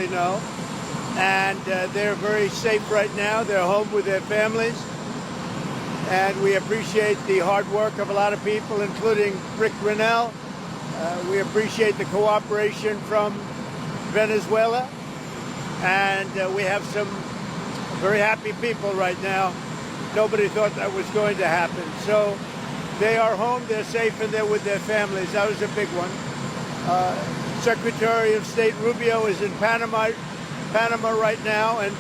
probably know. And they're very safe right now. They're home with their families. And we appreciate the hard work of a lot of people, including Rick Grinnell. We appreciate the cooperation from Venezuela. And we have some very happy people right now. Nobody thought that was going to happen. So they are home, they're safe, and they're with their families. That was a big one. Secretary of State Rubio is in Panama right now, and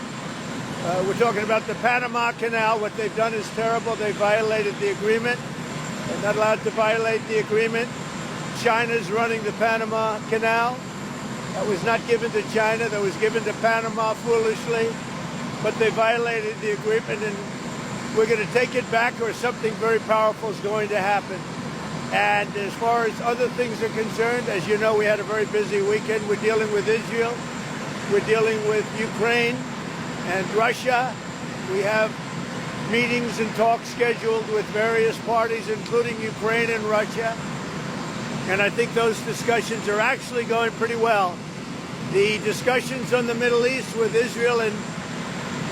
we're talking about the Panama Canal. What they've done is terrible. They violated the agreement. They're not allowed to violate the agreement. China's running the Panama Canal. That was not given to China. That was given to Panama foolishly. But they violated the agreement, and we're going to take it back, or something very powerful is going to happen. And as far as other things are concerned, as you know, we had a very busy weekend. We're dealing with Israel. We're dealing with Ukraine and Russia. We have meetings and talks scheduled with various parties, including Ukraine and Russia. And I think those discussions are actually going pretty well. The discussions on the Middle East with Israel and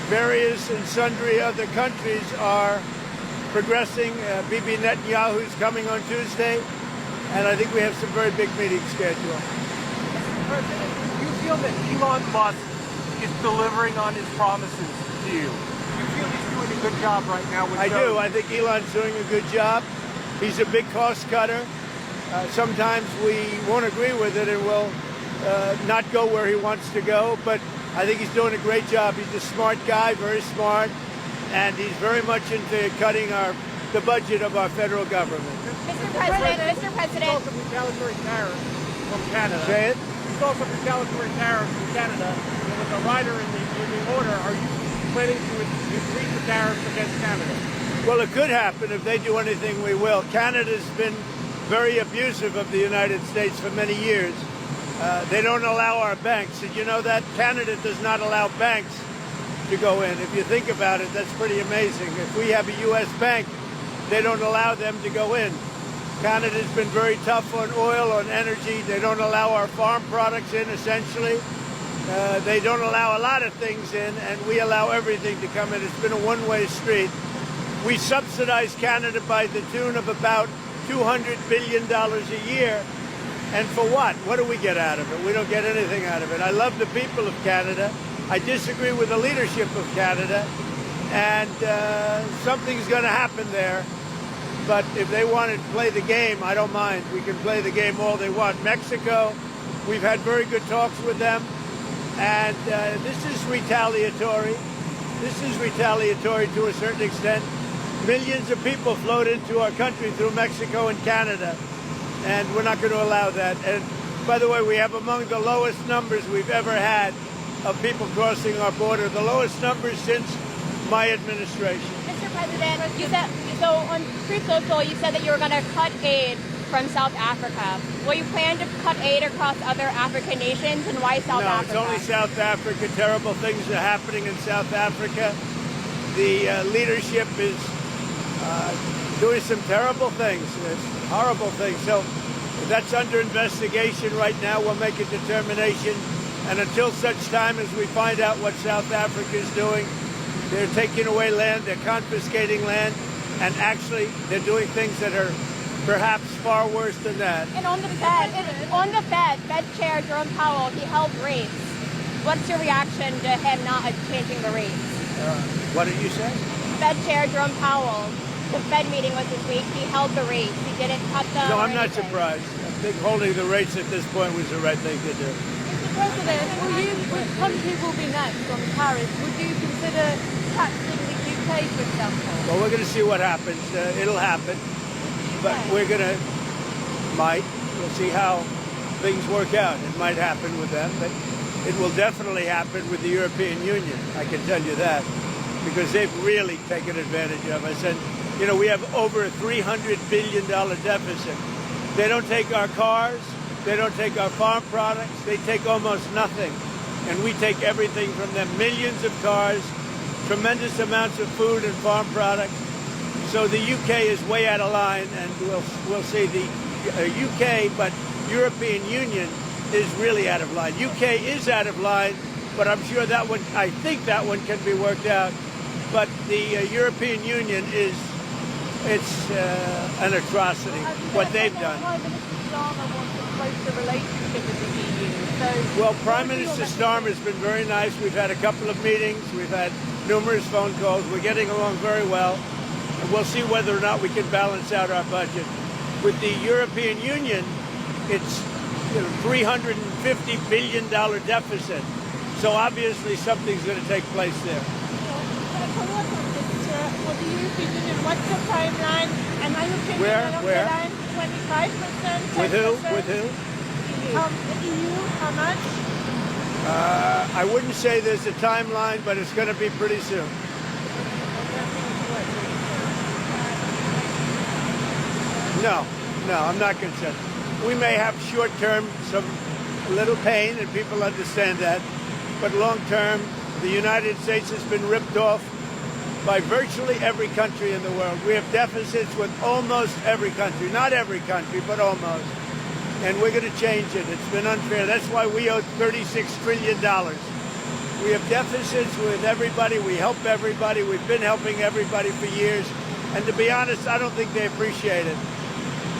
various and sundry other countries are progressing. Bibi Netanyahu is coming on Tuesday, and I think we have some very big meetings scheduled. Mr. President, do you feel that Elon Musk is delivering on his promises to you? Do you feel he's doing a good job right now with I do. I think Elon's doing a good job. He's a big cost cutter. Sometimes we won't agree with it and will not go where he wants to go, but I think he's doing a great job. He's a smart guy, very smart, and he's very much into cutting the budget of our federal government. Mr. President. There's also retaliatory tariffs from Canada. Say it? There's also retaliatory tariffs from Canada. And with a rider in the order, are you planning to increase the tariffs against Canada? Well, it could happen. If they do anything, we will. Canada's been very abusive of the United States for many years. They don't allow our banks. Did you know that? Canada does not allow banks to go in. If you think about it, that's pretty amazing. If we have a U.S. bank, they don't allow them to go in. Canada's been very tough on oil, on energy. They don't allow our farm products in, essentially. They don't allow a lot of things in, and we allow everything to come in. It's been a one-way street. We subsidize Canada by the tune of about $200 billion a year. And for what? What do we get out of it? We don't get anything out of it. I love the people of Canada. I disagree with the leadership of Canada. And something's going to happen there. But if they want to play the game, I don't mind. We can play the game all they want. Mexico, we've had very good talks with them. And this is retaliatory. This is retaliatory to a certain extent. Millions of people flowed into our country through Mexico and Canada. And we're not going to allow that. And by the way, we have among the lowest numbers we've ever had of people crossing our border, the lowest numbers since my administration. Mr. President, you said, so on Truth Social, you said that you were going to cut aid from South Africa. Will you plan to cut aid across other African nations, and why South Africa? No, it's only South Africa. Terrible things are happening in South Africa. The leadership is doing some terrible things, horrible things. So that's under investigation right now. We'll make a determination. And until such time as we find out what South Africa is doing, they're taking away land, they're confiscating land, and actually they're doing things that are perhaps far worse than that. And on the Fed Chair Jerome Powell, he held rates. What's your reaction to him not changing the rates? What did you say? Fed Chair Jerome Powell, the Fed meeting was this week, he held the rates. He didn't cut them. No, I'm not surprised. I think holding the rates at this point was the right thing to do. Mr. President, which country will be next on tariffs? Would you consider taxing the UK, for example? Well, we're going to see what happens. It'll happen. But we're going to, we'll see how things work out. It might happen with them, but it will definitely happen with the European Union. I can tell you that, because they've really taken advantage of us. And, you know, we have over a $300 billion deficit. They don't take our cars. They don't take our farm products. They take almost nothing. And we take everything from them. Millions of cars, tremendous amounts of food and farm products. So the UK is way out of line, and we'll see. The UK, but European Union is really out of line. UK is out of line, but I'm sure that one, I think that one can be worked out. But the European Union it's an atrocity, what they've done. Prime Minister Starmer wants a closer relationship with the EU. So Well, Prime Minister Starmer has been very nice. We've had a couple of meetings. We've had numerous phone calls. We're getting along very well. And we'll see whether or not we can balance out our budget. With the European Union, it's $350 billion deficit. So obviously something's going to take place there. Follow-up on this, for the European Union, what's the timeline? Am I looking Where? along Where? the line 25%? 10%? With who? With who? The EU, how much? I wouldn't say there's a timeline, but it's going to be pretty soon. No, I'm not concerned. We may have short-term some little pain, and people understand that. But long-term, the United States has been ripped off by virtually every country in the world. We have deficits with almost every country. Not every country, but almost. And we're going to change it. It's been unfair. That's why we owe $36 trillion. We have deficits with everybody. We help everybody. We've been helping everybody for years. And to be honest, I don't think they appreciate it.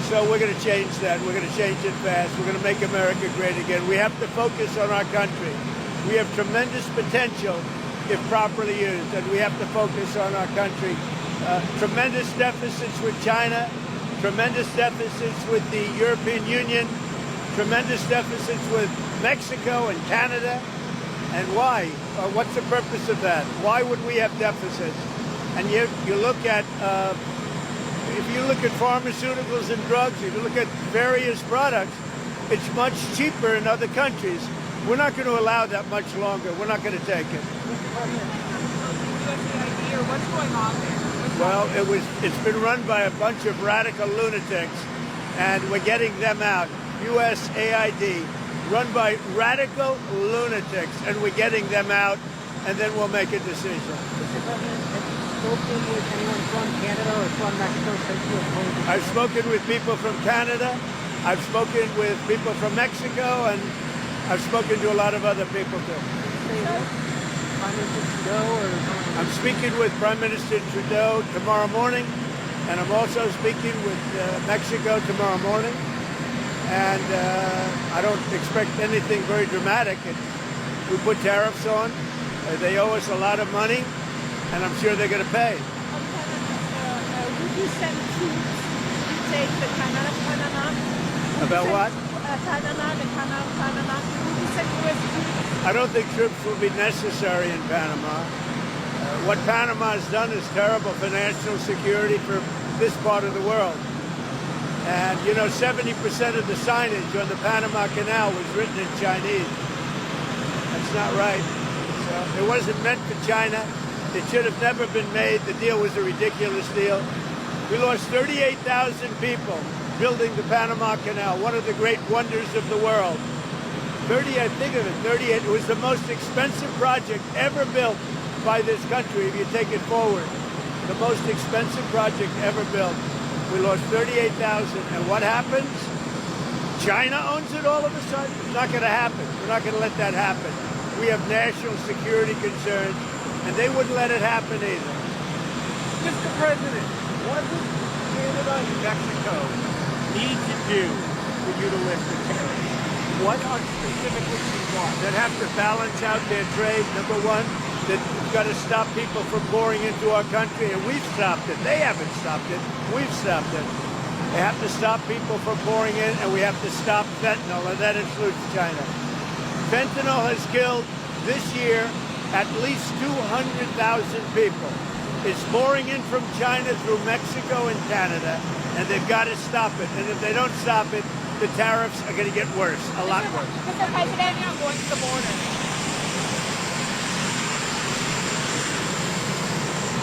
So we're going to change that. We're going to change it fast. We're going to make America great again. We have to focus on our country. We have tremendous potential if properly used, and we have to focus on our country. Tremendous deficits with China, tremendous deficits with the European Union, tremendous deficits with Mexico and Canada. And why? What's the purpose of that? Why would we have deficits? And you look at if you look at pharmaceuticals and drugs, if you look at various products, it's much cheaper in other countries. We're not going to allow that much longer. We're not going to take it. What's going on there? Well, it's been run by a bunch of radical lunatics, and we're getting them out. USAID, run by radical lunatics, and we're getting them out, and then we'll make a decision. Mr. President, have you spoken with anyone from Canada or from Mexico since you appointed? I've spoken with people from Canada. I've spoken with people from Mexico, and I've spoken to a lot of other people too. Prime Minister Trudeau or I'm speaking with Prime Minister Trudeau tomorrow morning, and I'm also speaking with Mexico tomorrow morning. And I don't expect anything very dramatic. We put tariffs on. They owe us a lot of money, and I'm sure they're going to pay. Would you send troops to take the Canal of Panama? About what? Panama, the Canal of Panama. Would you send US troops? I don't think troops will be necessary in Panama. What Panama has done is terrible for national security for this part of the world. And, 70% of the signage on the Panama Canal was written in Chinese. That's not right. So it wasn't meant for China. It should have never been made. The deal was a ridiculous deal. We lost 38,000 people building the Panama Canal, one of the great wonders of the world. 38. It was the most expensive project ever built by this country, if you take it forward. The most expensive project ever built. We lost 38,000. And what happens? China owns it all of a sudden? It's not going to happen. We're not going to let that happen. We have national security concerns, and they wouldn't let it happen either. Mr. President, what does Canada and Mexico need to do for you to lift the tariffs? What are specifically you want? That have to balance out their trade, number one. That we've got to stop people from pouring into our country, and we've stopped it. They haven't stopped it. We've stopped it. They have to stop people from pouring in, and we have to stop fentanyl, and that includes China. Fentanyl has killed this year at least 200,000 people. It's pouring in from China through Mexico and Canada, and they've got to stop it. And if they don't stop it, the tariffs are going to get worse, a lot worse. Mr. President, I'm going to the border.